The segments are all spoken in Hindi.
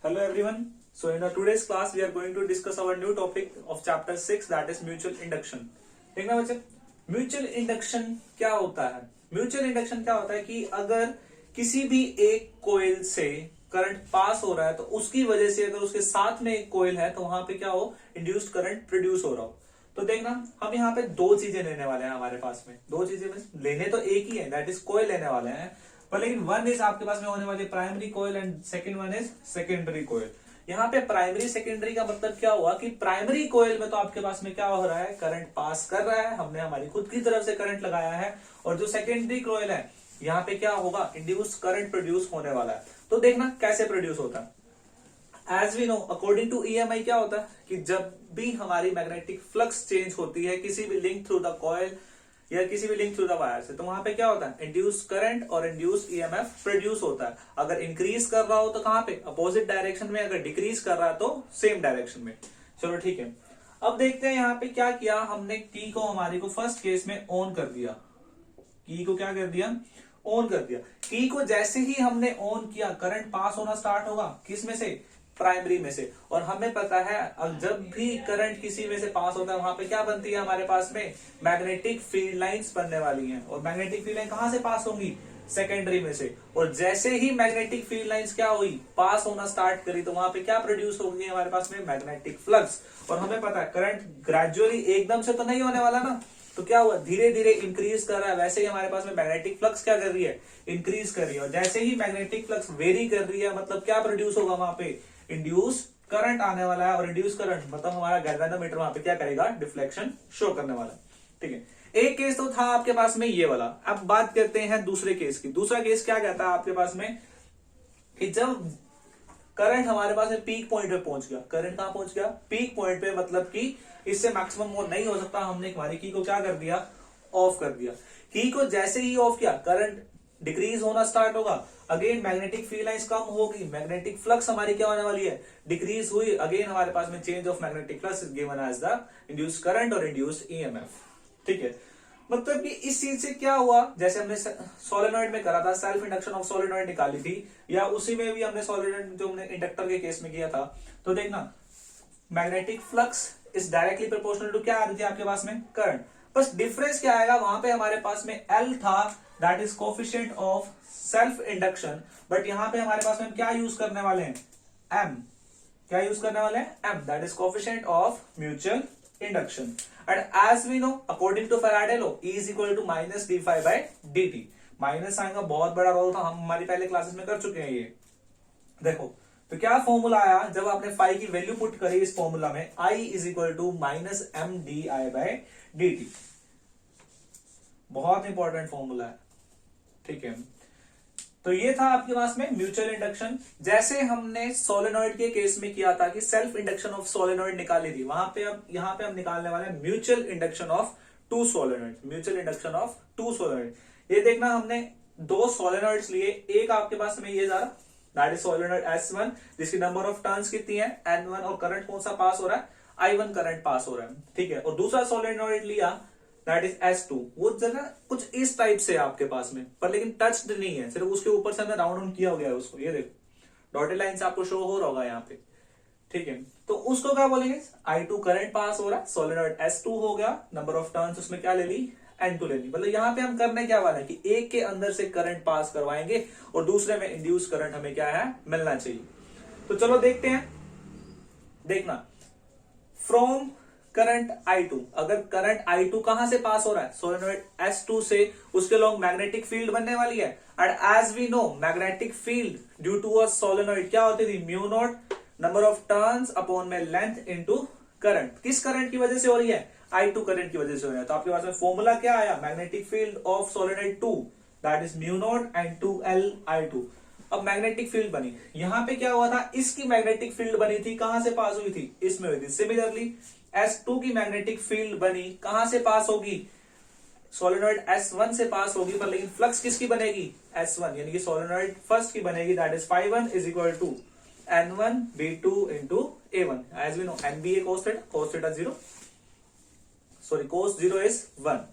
Hello everyone. So in our today's class we are going to discuss our new topic of chapter 6 that is mutual induction. देखना बच्चे म्यूचुअल इंडक्शन क्या होता है। म्यूचुअल इंडक्शन क्या होता है कि अगर किसी भी एक कोयल से करंट पास हो रहा है तो उसकी वजह से अगर उसके साथ में एक कोयल है तो वहां पे क्या हो, इंड्यूस्ड करंट प्रोड्यूस हो रहा हो। तो देखना हम यहाँ पे दो चीजें लेने वाले हैं, हमारे पास में दो चीजें में लेने तो एक ही है, दैट इज कोयल लेने वाले हैं, पर लेकिन वन इज आपके पास में होने वाली primary coil and second one is secondary coil. यहाँ पे प्राइमरी सेकेंडरी का मतलब क्या हुआ कि प्राइमरी कोयल में तो आपके पास में क्या हो रहा है, करंट पास कर रहा है, हमने हमारी खुद की तरफ से करंट लगाया है, और जो सेकेंडरी कोयल है यहाँ पे क्या होगा, इंड्यूस करंट प्रोड्यूस होने वाला है। तो देखना कैसे प्रोड्यूस होता है। As we know according to EMI क्या होता है कि जब भी हमारी मैग्नेटिक फ्लक्स चेंज होती है किसी भी लिंक थ्रू द कॉइल या किसी भी लिंक थ्रू द वायर से, तो वहां पे क्या होता है, इंड्यूस करंट और इंड्यूस ईएमएफ प्रोड्यूस होता है। अगर इंक्रीज कर रहा हो तो कहां पे, अपोजिट डायरेक्शन में, अगर डिक्रीज कर रहा है तो सेम डायरेक्शन में। चलो ठीक है, अब देखते हैं यहाँ पे क्या किया हमने, की को हमारी को फर्स्ट केस में ऑन कर दिया, की को क्या कर दिया, ऑन कर दिया। की को जैसे ही हमने ऑन किया करंट पास होना स्टार्ट होगा, किस में से, प्राइमरी में से। और हमें पता है अब जब भी करंट किसी में से पास होता है वहां पे क्या बनती है हमारे पास में, मैग्नेटिक फील्ड लाइंस बनने वाली हैं। और मैग्नेटिक फील्ड लाइन कहां से पास होंगी, सेकेंडरी में से। और जैसे ही मैग्नेटिक फील्ड लाइंस क्या हुई, पास होना स्टार्ट करी, तो वहां पे क्या प्रोड्यूस होगी हमारे पास में, मैग्नेटिक फ्लक्स। और हमें पता है करंट ग्रेजुअली एकदम से तो नहीं होने वाला ना, तो क्या हुआ, धीरे धीरे इंक्रीज कर रहा है। वैसे ही हमारे पास में मैग्नेटिक फ्लक्स क्या कर रही है, इंक्रीज कर रही है। और जैसे ही मैग्नेटिक फ्लक्स वेरी कर रही है मतलब क्या प्रोड्यूस होगा वहां पे, इंड्यूस करंट आने वाला है। और इंड्यूस करंट मतलब हमारा गैल्वेनोमीटर वहां पे क्या करेगा, डिफ्लेक्शन शो करने वाला है। ठीक है, एक केस तो था आपके पास में ये वाला। अब बात करते हैं दूसरे केस की। दूसरा केस क्या कहता है आपके पास में कि जब करंट हमारे पास में पीक पॉइंट पे पहुंच गया, करंट कहां पहुंच गया, पीक पॉइंट पे, मतलब कि इससे मैक्सिमम वो नहीं हो सकता, हमने हमारी की को क्या कर दिया, ऑफ कर दिया। की को जैसे ही ऑफ किया करंट डिक्रीज होना स्टार्ट होगा, अगेन मैग्नेटिक फील्ड लाइंस कम होगी, मैग्नेटिक फ्लक्स हमारी क्या होने वाली है, डिक्रीज हुई। अगेन हमारे पास में change of magnetic flux is given as the induced current और इंड्यूस्ड ईएमएफ। ठीक है, मतलब कि इस चीज से क्या हुआ, जैसे हमने सोलेनॉइड में करा था, सेल्फ इंडक्शन ऑफ सोलेनॉइड निकाली थी, या उसी में भी हमने सोलेनॉइड जो हमने इंडक्टर के केस में किया था। तो देखना magnetic flux is directly proportional to क्या आ रही थी आपके पास में, करंट। बस डिफरेंस क्या आएगा, वहां पे हमारे पास में एल था, that is coefficient of self induction, but यहां पे हमारे पास में क्या यूज करने वाले हैं, एम। क्या यूज करने वाले हैं, M, that is coefficient of mutual induction. And as we know according to Faraday law, E is equal to minus D phi by D T. Minus sign का बहुत बड़ा रोल था, हम हमारी पहले क्लासेस में कर चुके हैं ये। देखो तो क्या फॉर्मूला आया, जब आपने फाई की वैल्यू पुट करी इस फॉर्मूला में, I is equal to minus M D I by D T. बहुत इंपॉर्टेंट फॉर्मूला है। ठीक है, तो ये था आपके पास में म्यूचुअल इंडक्शन। जैसे हमने सोलेनॉइड के केस में किया था कि सेल्फ इंडक्शन ऑफ सोलेनॉइड निकाली थी, वहां पे अब यहां पे हम निकालने वाले हैं mutual induction of two solenoid. Mutual induction of two solenoid, ये देखना हमने दो सोलेनॉइड्स लिए, एक आपके पास में ये जरा, दैट इज सोलेनॉइड S1 जिसकी नंबर ऑफ टर्न्स कितनी है, N1, और करंट कौन सा पास हो रहा है, I1 करंट पास हो रहा है। ठीक है, और दूसरा सोलेनॉइड लिया दैट इज S2, वो जगह कुछ इस टाइप से आपके पास में, पर लेकिन टच्ड नहीं है, सिर्फ उसके ऊपर से हमने राउंड ऑन किया हो गया है उसको, ये देखो डॉटेड लाइन से आपको शो हो रहा होगा यहाँ पे। ठीक है, तो उसको क्या बोलेंगे, I2 करंट पास हो रहा है, सोलेनॉइड S2 हो गया, नंबर ऑफ टर्न्स उसमें क्या ले ली, N2 ले ली। मतलब यहाँ पे हम करने क्या वाले हैं कि एक के अंदर से करंट पास करवाएंगे और दूसरे में इंड्यूस करंट हमें क्या है, मिलना चाहिए। तो चलो देखते हैं। देखना फ्रॉम करंट I2, अगर करंट I2 कहां से पास हो रहा है, सोलेनॉइड S2 से, उसके लॉन्ग मैग्नेटिक फील्ड बनने वाली है। And as we know magnetic field due to a solenoid क्या होती थी, mu naught number of turns upon में लेंथ इनटू करंट। किस करंट की वजह से हो रही है, I2 करंट की वजह से हो रहा है। तो आपके पास में फॉर्मूला क्या आया, magnetic field of solenoid 2 that is mu naught and 2L I2। अब मैग्नेटिक फील्ड बनी, यहां पे क्या हुआ था, इसकी मैग्नेटिक फील्ड बनी थी, कहां से पास हुई थी, इसमें हुई थी। सिमिलरली S2 की मैग्नेटिक फील्ड बनी, कहां से पास होगी, सोलेनॉइड S1 से पास होगी, पर लेकिन फ्लक्स किसकी बनेगी, S1, यानी कि सोलेनॉइड फर्स्ट की बनेगी, that is φ1 is equal to N1 B2 into A1। As we know NBA cos theta 0, sorry cos 0 is 1।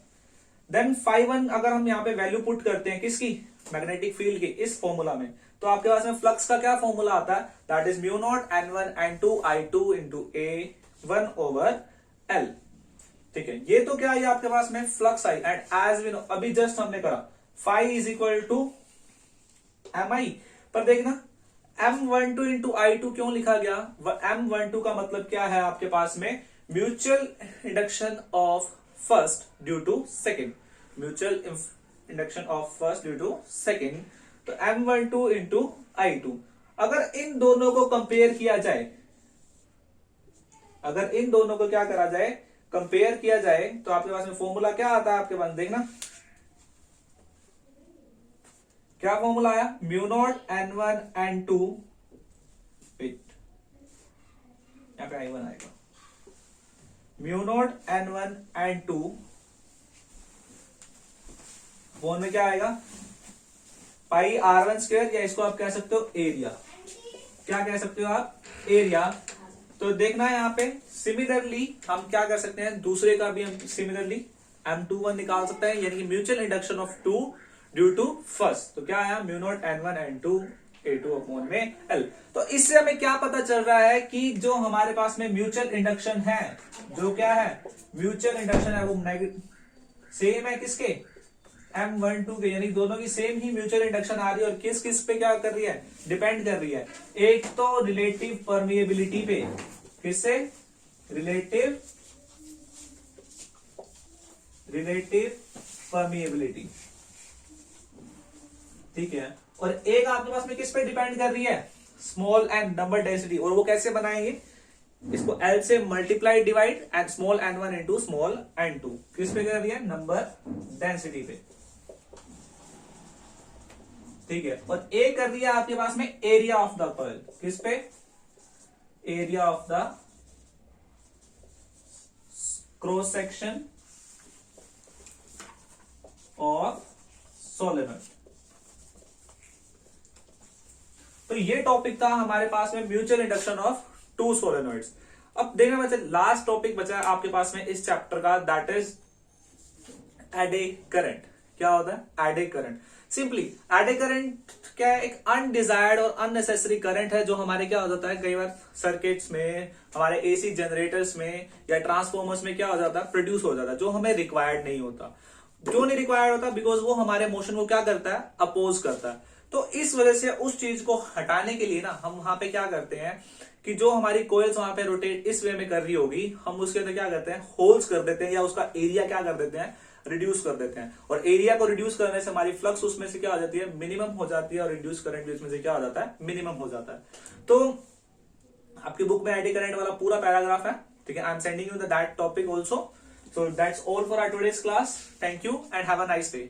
Then φ1 अगर हम यहाँ पे वैल्यू पुट करते हैं किसकी, मैग्नेटिक फील्ड की, इस फॉर्मूला में, तो आपके पास में फ्लक्स का क्या फॉर्मूला आता है, that is mu naught N1 N2 I2 into A1 over L। ठीक है, ये तो क्या है आपके पास में फ्लक्स आई, एंड एज वी नो अभी जस्ट हमने करा phi is equal to MI, पर देखना M12 इंटू I2 क्यों लिखा गया, M12 का मतलब क्या है आपके पास में mutual induction of first due to second, mutual induction of first due to second, तो M12 इंटू I2। अगर इन दोनों को कंपेयर किया जाए, अगर इन दोनों को क्या करा जाए, कंपेयर किया जाए, तो आपके पास में फॉर्मूला क्या आता है आपके पास, देखना क्या फॉर्मूला आया, म्यू नॉट N1 N2, यहां पे I1 आएगा, mu naught N1 N2 phone में क्या आएगा, पाई R1 स्क्वायर, या इसको आप कह सकते हो एरिया, क्या कह सकते हो आप, एरिया। तो देखना है यहाँ पे सिमिलरली हम क्या कर सकते हैं, दूसरे का भी हम सिमिलरली M21 निकाल सकते हैं, यानी कि mutual induction of two due to first, तो क्या आया mu naught N1 N2 A2 upon में L। तो इससे हमें क्या पता चल रहा है कि जो हमारे पास में म्यूचुअल इंडक्शन है, जो क्या है म्यूचुअल इंडक्शन है, वो सेम है किसके, M12 के, यानी दोनों की सेम ही म्यूचुअल इंडक्शन आ रही है, और किस किस पे क्या कर रही है, डिपेंड कर रही है, एक तो रिलेटिव परमिएबिलिटी पे, किससे, रिलेटिव परमिएबिलिटी, ठीक है, और एक आपके पास में किस पे डिपेंड कर रही है, स्मॉल एन नंबर डेंसिटी, और वो कैसे बनाएंगे, इसको L से multiply divide and small n1 into small n2, किस पे कर रही है, नंबर डेंसिटी पे, ठीक है, और ए कर रही है आपके पास में एरिया ऑफ द कॉइल, किस पे, area of the cross section of solenoid. तो ये टॉपिक था हमारे पास में mutual induction of two solenoids. अब देखना बच्चे लास्ट टॉपिक बचा है आपके पास में इस चैप्टर का, दैट इज एडे करंट। क्या होता है एडे करंट, सिंपली एडे करंट क्या है, एक अनडिजायर्ड और अननेसेसरी करंट है जो हमारे क्या हो जाता है, कई बार सर्किट्स में, हमारे एसी जनरेटर्स में या ट्रांसफॉर्मर्स में क्या हो जाता है, प्रोड्यूस हो जाता है, जो हमें रिक्वायर्ड नहीं होता। क्यों नहीं रिक्वायर्ड होता, बिकॉज वो हमारे मोशन को क्या करता है, अपोज करता है। तो इस वजह से उस चीज को हटाने के लिए ना हम वहां पे क्या करते हैं कि जो हमारी कोयल्स वहां पे रोटेट इस वे में कर रही होगी, हम उसके अंदर क्या करते हैं, होल्स कर देते हैं, या उसका एरिया क्या कर देते हैं, रिड्यूस कर देते हैं। और एरिया को रिड्यूस करने से हमारी फ्लक्स उसमें से क्या हो जाती है, मिनिमम हो जाती है, और रिड्यूस करंट भी उसमें से क्या हो जाता है, मिनिमम हो जाता है। तो आपकी बुक में एडी करंट वाला पूरा पैराग्राफ है, ठीक है, I am sending you that topic also. So that's all for our today's class. Thank you and have a nice day.